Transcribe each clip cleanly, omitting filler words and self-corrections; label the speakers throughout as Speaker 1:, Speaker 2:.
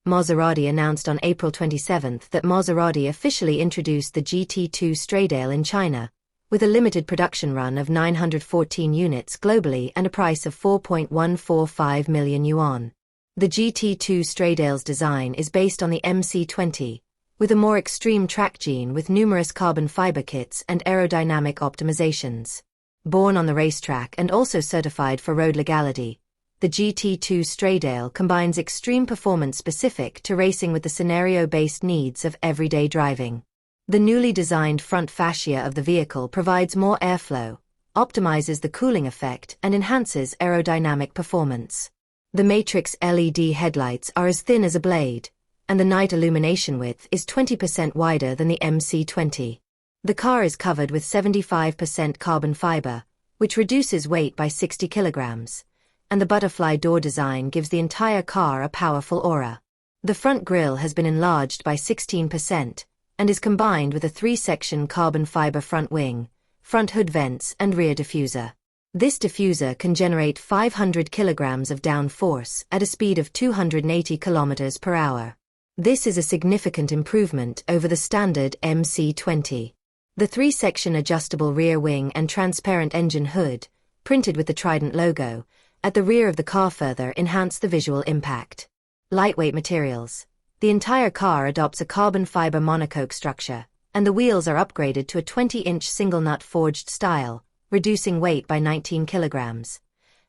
Speaker 1: Maserati announced on April 27 that Maserati officially introduced the GT2 Stradale in China, with a limited production run of 914 units globally and a price of 4.145 million yuan. The GT2 Stradale's design is based on the MC20, with a more extreme track gene with numerous carbon fiber kits and aerodynamic optimizations. Born on the racetrack and also certified for road legality, the GT2 Stradale combines extreme performance specific to racing with the scenario-based needs of everyday driving. The newly designed front fascia of the vehicle provides more airflow, optimizes the cooling effect, and enhances aerodynamic performance. The matrix LED headlights are as thin as a blade, and the night illumination width is 20% wider than the MC20. The car is covered with 75% carbon fiber, which reduces weight by 60 kilograms, and the butterfly door design gives the entire car a powerful aura. The front grille has been enlarged by 16% and is combined with a 3-section carbon fiber front wing, front hood vents, and rear diffuser. This diffuser can generate 500 kilograms of downforce at a speed of 280 kilometers per hour. This is a significant improvement over the standard MC20. The 3-section adjustable rear wing and transparent engine hood, printed with the Trident logo, at the rear of the car further enhance the visual impact. Lightweight materials. The entire car adopts a carbon fiber monocoque structure, and the wheels are upgraded to a 20-inch single-nut forged style, reducing weight by 19 kilograms.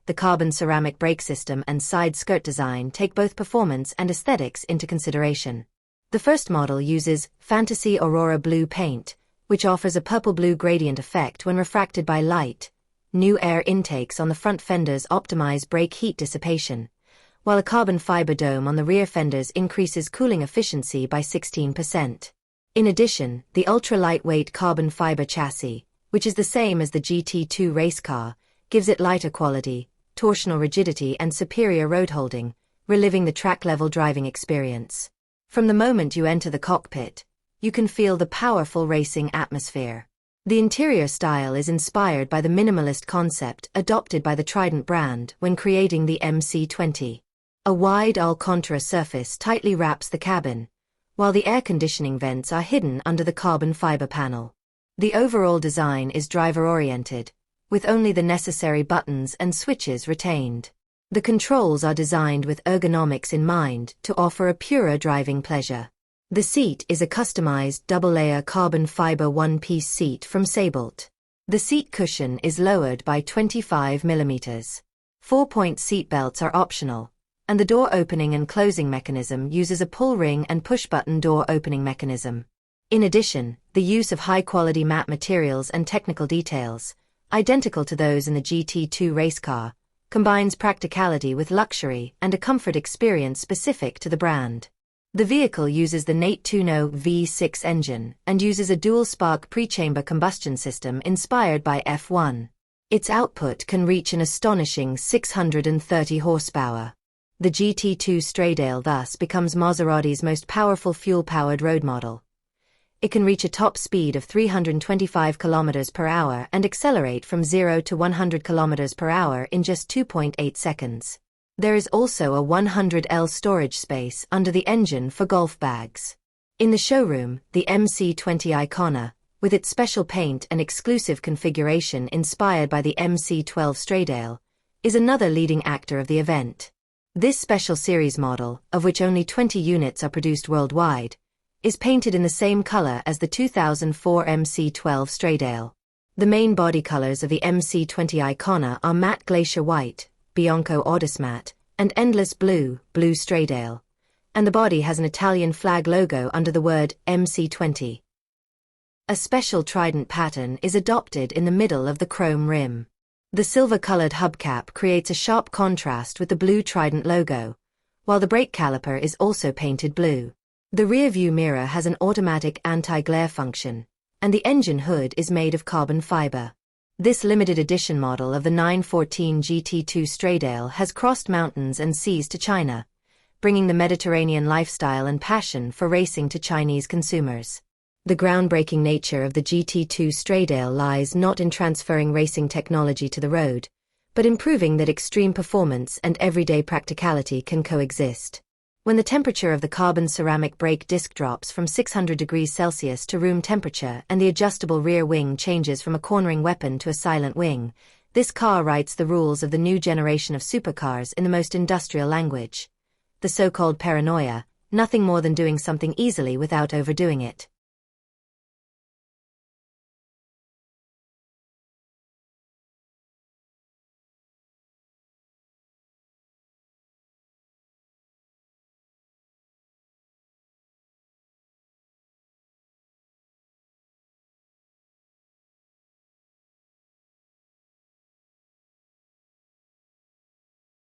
Speaker 1: The carbon ceramic brake system and side skirt design take both performance and aesthetics into consideration. The first model uses Fantasy Aurora Blue paint, which offers a purple-blue gradient effect when refracted by light. New air intakes on the front fenders optimize brake heat dissipation, while a carbon fiber dome on the rear fenders increases cooling efficiency by 16%. In addition, the ultra-lightweight carbon fiber chassis, which is the same as the GT2 race car, gives it lighter quality, torsional rigidity, and superior road holding, reliving the track-level driving experience. From the moment you enter the cockpit, you can feel the powerful racing atmosphere. The interior style is inspired by the minimalist concept adopted by the Trident brand when creating the MC20. A wide Alcantara surface tightly wraps the cabin, while the air conditioning vents are hidden under the carbon fiber panel. The overall design is driver-oriented, with only the necessary buttons and switches retained. The controls are designed with ergonomics in mind to offer a purer driving pleasure. The seat is a customized double-layer carbon fiber one-piece seat from Sabelt. The seat cushion is lowered by 25 mm. 4-point seat belts are optional, and the door opening and closing mechanism uses a pull ring and push-button door opening mechanism. In addition, the use of high-quality matte materials and technical details, identical to those in the GT2 race car, combines practicality with luxury and a comfort experience specific to the brand. The vehicle uses the Nate-Tuno V6 engine and uses a dual-spark pre-chamber combustion system inspired by F1. Its output can reach an astonishing 630 horsepower. The GT2 Stradale thus becomes Maserati's most powerful fuel-powered road model. It can reach a top speed of 325 km per hour and accelerate from 0 to 100 km per hour in just 2.8 seconds. There is also a 100L storage space under the engine for golf bags. In the showroom, the MC20 Icona, with its special paint and exclusive configuration inspired by the MC12 Stradale, is another leading actor of the event. This special series model, of which only 20 units are produced worldwide, is painted in the same color as the 2004 MC12 Stradale. The main body colors of the MC20 Icona are matte glacier white, Bianco Audis Matte, and endless blue, Blue Stradale, and the body has an Italian flag logo under the word MC20. A special trident pattern is adopted in the middle of the chrome rim. The silver-colored hubcap creates a sharp contrast with the blue trident logo, while the brake caliper is also painted blue. The rear-view mirror has an automatic anti-glare function, and the engine hood is made of carbon fiber. This limited edition model of the 914 GT2 Stradale has crossed mountains and seas to China, bringing the Mediterranean lifestyle and passion for racing to Chinese consumers. The groundbreaking nature of the GT2 Stradale lies not in transferring racing technology to the road, but in proving that extreme performance and everyday practicality can coexist. When the temperature of the carbon ceramic brake disc drops from 600 degrees Celsius to room temperature and the adjustable rear wing changes from a cornering weapon to a silent wing, this car writes the rules of the new generation of supercars in the most industrial language. The so-called paranoia, nothing more than doing something easily without overdoing it.